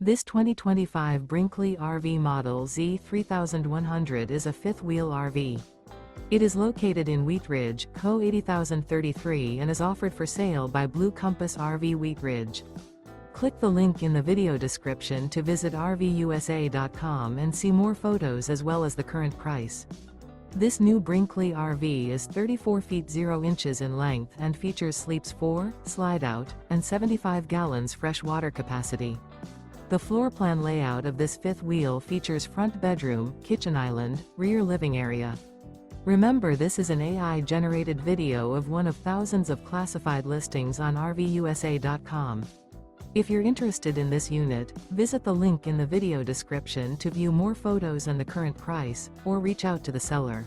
This 2025 Brinkley RV Model Z 3100 is a fifth-wheel RV. It is located in Wheat Ridge, Co 80033 and is offered for sale by Blue Compass RV Wheat Ridge. Click the link in the video description to visit RVUSA.com and see more photos as well as the current price. This new Brinkley RV is 34 feet 0 inches in length and features sleeps 4, slide-out, and 75 gallons fresh water capacity. The floor plan layout of this fifth wheel features front bedroom, kitchen island, rear living area. Remember, this is an AI-generated video of one of thousands of classified listings on RVUSA.com. If you're interested in this unit, visit the link in the video description to view more photos and the current price, or reach out to the seller.